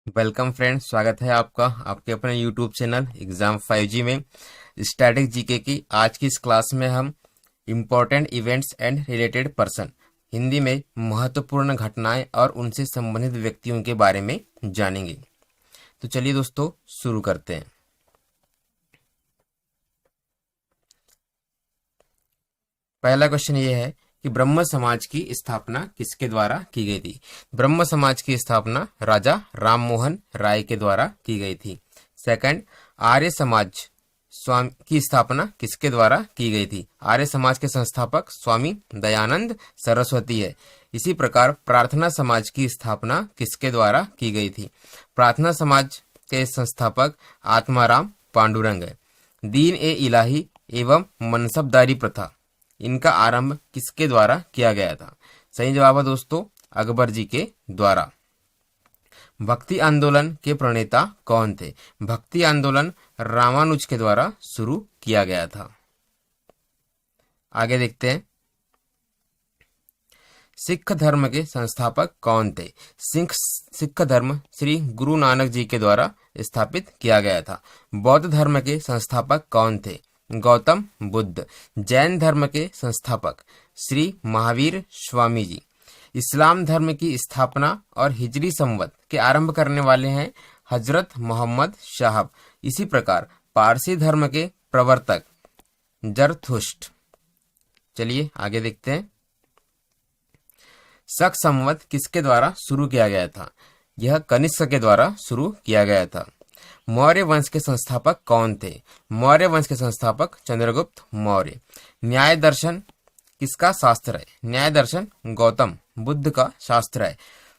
Welcome friends, स्वागत है आपका आपके अपने यूट्यूब चैनल एग्जाम 5G में स्टैटिक जीके की। आज की इस क्लास में हम important events and related person, Hindi में महत्वपूर्ण घटनाएं और उनसे संबंधित व्यक्तियों के बारे में जानेंगे। तो चलिए दोस्तों शुरू करते हैं। पहला क्वेश्चन ये है कि ब्रह्म समाज की स्थापना किसके द्वारा की गई थी। ब्रह्म समाज की स्थापना राजा राम मोहन राय के द्वारा की गई थी। सेकंड, आर्य समाज स्वामी की स्थापना किसके द्वारा की गई थी। आर्य समाज के संस्थापक स्वामी दयानंद सरस्वती है। इसी प्रकार प्रार्थना समाज की स्थापना किसके द्वारा की गई थी। प्रार्थना समाज के संस्थापक आत्माराम पांडुरंग है। दीन ए इलाही एवं मनसबदारी प्रथा, इनका आरंभ किसके द्वारा किया गया था। सही जवाब है दोस्तों अकबर जी के द्वारा। भक्ति आंदोलन के प्रणेता कौन थे। भक्ति आंदोलन रामानुज के द्वारा शुरू किया गया था। आगे देखते हैं, सिख धर्म के संस्थापक कौन थे। सिख धर्म श्री गुरु नानक जी के द्वारा स्थापित किया गया था। बौद्ध धर्म के संस्थापक कौन थे। गौतम बुद्ध। जैन धर्म के संस्थापक श्री महावीर स्वामी जी। इस्लाम धर्म की स्थापना और हिजरी संवत के आरंभ करने वाले हैं हजरत मोहम्मद साहब। इसी प्रकार पारसी धर्म के प्रवर्तक जरथुष्ट। चलिए आगे देखते हैं, शक संवत किसके द्वारा शुरू किया गया था। यह कनिष्क के द्वारा शुरू किया गया था। मौर्य वंश के संस्थापक कौन थे। मौर्य वंश के संस्थापक चंद्रगुप्त मौर्य। न्याय दर्शन किसका शास्त्र है। न्याय दर्शन गौतम बुद्ध का शास्त्र है।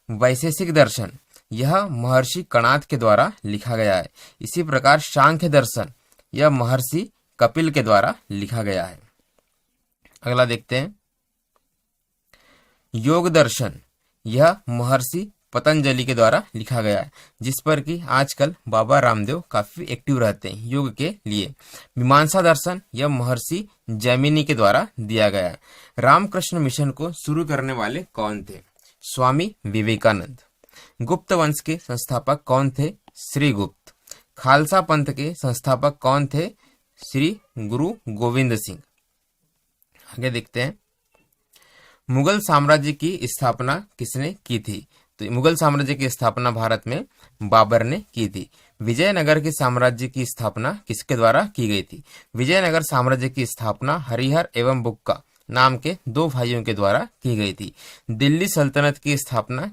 वैशेषिक दर्शन यह महर्षि कणाद के द्वारा लिखा गया है। इसी प्रकार सांख्य दर्शन यह महर्षि कपिल के द्वारा लिखा गया है। अगला देखते हैं, योग दर्शन यह महर्षि पतंजलि के द्वारा लिखा गया है, जिस पर कि आजकल बाबा रामदेव काफी एक्टिव रहते हैं योग के लिए। मीमांसा दर्शन यह महर्षि जैमिनी के द्वारा दिया गया है। रामकृष्ण मिशन को शुरू करने वाले कौन थे। स्वामी विवेकानंद। गुप्त वंश के संस्थापक कौन थे। श्री गुप्त। खालसा पंथ के संस्थापक कौन थे। श्री गुरु गोविंद सिंह। आगे देखते हैं, मुगल साम्राज्य की स्थापना किसने की थी। तो मुगल साम्राज्य की स्थापना भारत में बाबर ने की थी। विजयनगर के साम्राज्य की स्थापना किसके द्वारा की गई थी। विजयनगर साम्राज्य की स्थापना हरिहर एवं बुक्का नाम के दो भाइयों के द्वारा की गई थी। दिल्ली सल्तनत की स्थापना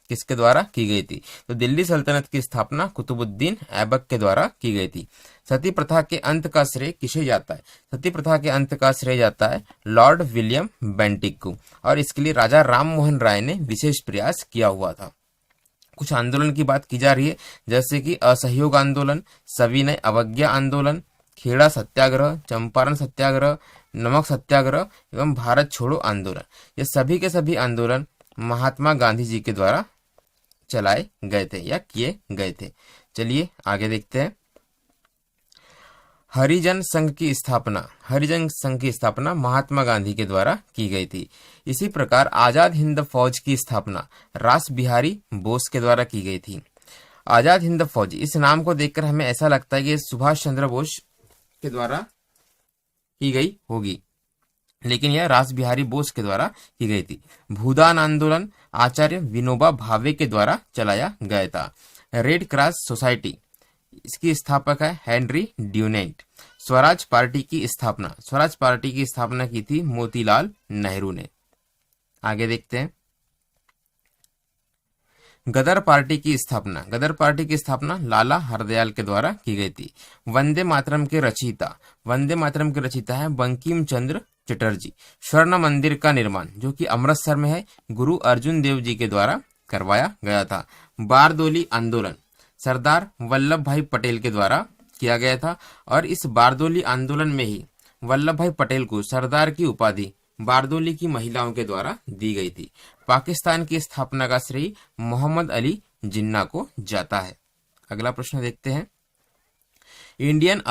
किसके द्वारा की गई थी। तो दिल्ली सल्तनत की स्थापना कुतुबुद्दीन ऐबक के द्वारा की गई थी। सती प्रथा के अंत का श्रेय किसे जाता है। सती प्रथा के अंत का श्रेय जाता है लॉर्ड विलियम बेंटिक को, और इसके लिए राजा राम मोहन राय ने विशेष प्रयास किया हुआ था। कुछ आंदोलन की बात की जा रही है, जैसे कि असहयोग आंदोलन, सविनय अवज्ञा आंदोलन, खेड़ा सत्याग्रह, चंपारण सत्याग्रह, नमक सत्याग्रह एवं भारत छोड़ो आंदोलन। ये सभी के सभी आंदोलन महात्मा गांधी जी के द्वारा चलाए गए थे या किए गए थे। चलिए आगे देखते हैं, हरिजन संघ की स्थापना। हरिजन संघ की स्थापना महात्मा गांधी के द्वारा की गई थी। इसी प्रकार आजाद हिंद फौज की स्थापना रास बिहारी बोस के द्वारा की गई थी। आजाद हिंद फौज, इस नाम को देखकर हमें ऐसा लगता है कि सुभाष चंद्र बोस के द्वारा की गई होगी, लेकिन यह रास बिहारी बोस के द्वारा की गई थी। भूदान आंदोलन आचार्य विनोबा भावे के द्वारा चलाया गया था। रेड क्रॉस सोसाइटी, इसकी स्थापक है हेनरी ड्यूनेंट। स्वराज पार्टी की स्थापना, स्वराज पार्टी की स्थापना की थी मोतीलाल नेहरू ने। आगे देखते हैं, गदर पार्टी की स्थापना। गदर पार्टी की स्थापना लाला हरदयाल के द्वारा की गई थी। वंदे मातरम के रचयिता, वंदे मातरम के रचयिता है बंकिम चंद्र चटर्जी। स्वर्ण मंदिर का निर्माण जो कि अमृतसर में है, गुरु अर्जुन देव जी के द्वारा करवाया गया था। बारदोली आंदोलन सरदार वल्लभ भाई पटेल के द्वारा किया गया था, और इस बारदोली आंदोलन में ही वल्लभ भाई पटेल को सरदार की उपाधि बारदोली की महिलाओं के द्वारा दी गई थी। पाकिस्तान की स्थापना का श्रेय मोहम्मद अली जिन्ना को जाता है। अगला प्रश्न देखते हैं, इंडियन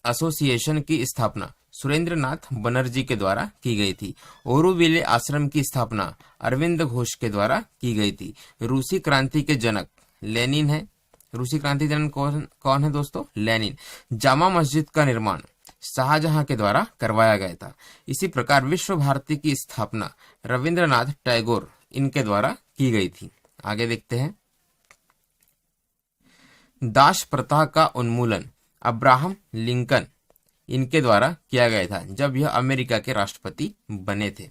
एसोसिएशन की स्थापना सुरेंद्र नाथ बनर्जी के द्वारा की गई थी। ओरोविले आश्रम की स्थापना अरविंद घोष के द्वारा की गई थी। रूसी क्रांति के जनक लेनिन है। रूसी क्रांति जनक कौन कौन है दोस्तों? लेनिन। जामा मस्जिद का निर्माण शाहजहां के द्वारा करवाया गया था। इसी प्रकार विश्व भारती की स्थापना रविंद्रनाथ टैगोर इनके द्वारा की गई थी। आगे देखते हैं। दास प्रथा का उन्मूलन अब्राहम लिंकन इनके द्वारा किया गया था जब यह अमेरिका के राष्ट्रपति बने थे।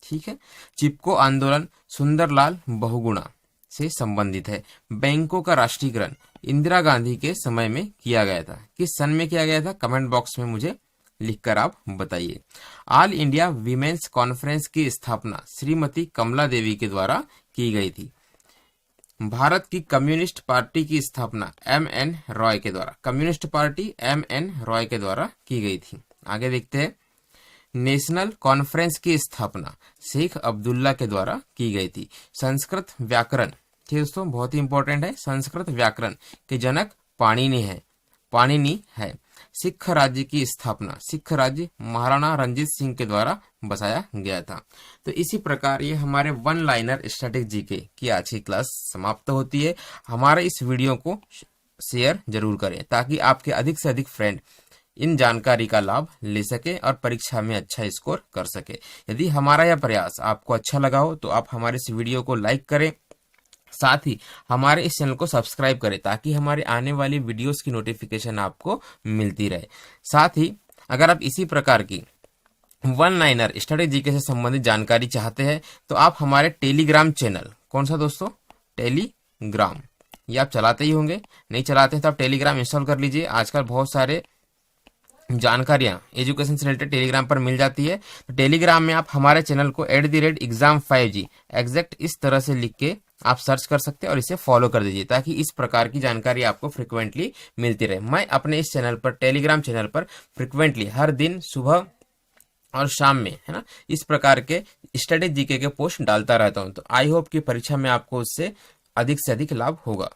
ठीक है। चिपको आंदोलन सुंदरलाल बहुगुणा से संबंधित है। बैंकों का राष्ट्रीयकरण इंदिरा गांधी के समय में किया गया था। किस सन में किया गया था? कमेंट बॉक्स में मुझे लिखकर आप बताइए। ऑल इंडिया वीमेंस कॉन्फ्रेंस की स्थापना श्रीमती कमला देवी के द्वारा की गई थी। भारत की कम्युनिस्ट पार्टी की स्थापना एम.एन. रॉय के द्वारा, कम्युनिस्ट पार्टी एम.एन. रॉय के द्वारा की गई थी। आगे देखते हैं। नेशनल कॉन्फ्रेंस की स्थापना शेख अब्दुल्ला के द्वारा की गई थी। संस्कृत व्याकरण, ठीक है दोस्तों, बहुत ही इंपॉर्टेंट है। संस्कृत व्याकरण के जनक पाणिनि है। सिख राज्य की स्थापना, सिख राज्य महाराणा रंजीत सिंह के द्वारा बसाया गया था। तो इसी प्रकार ये हमारे वन लाइनर स्टैटिक जीके की आज की क्लास समाप्त होती है। हमारे इस वीडियो को शेयर जरूर करें ताकि आपके अधिक से अधिक फ्रेंड इन जानकारी का लाभ ले सके और परीक्षा में अच्छा स्कोर कर सके। यदि हमारा यह प्रयास आपको अच्छा लगा हो तो आप हमारे इस वीडियो को लाइक करें, साथ ही हमारे इस चैनल को सब्सक्राइब करें ताकि हमारे आने वाली वीडियोस की नोटिफिकेशन आपको मिलती रहे। साथ ही अगर आप इसी प्रकार की वन लाइनर स्टडी जीके से संबंधित जानकारी चाहते हैं तो आप हमारे टेलीग्राम चैनल, कौन सा दोस्तों? टेलीग्राम, ये आप चलाते ही होंगे। नहीं चलाते हैं तो आप टेलीग्राम इंस्टॉल कर लीजिए। आजकल बहुत सारे जानकारियां एजुकेशन से रिलेटेड टेलीग्राम पर मिल जाती है। तो टेलीग्राम में आप हमारे चैनल को @exam5g एग्जैक्ट इस तरह से लिख के आप सर्च कर सकते हैं और इसे फॉलो कर दीजिए ताकि इस प्रकार की जानकारी आपको फ्रिक्वेंटली मिलती रहे। मैं अपने इस चैनल पर, टेलीग्राम चैनल पर फ्रिक्वेंटली हर दिन सुबह और शाम में, है ना, इस प्रकार के स्टडी जीके के पोस्ट डालता रहता हूं। तो आई होप कि परीक्षा में आपको उससे अधिक से अधिक लाभ होगा।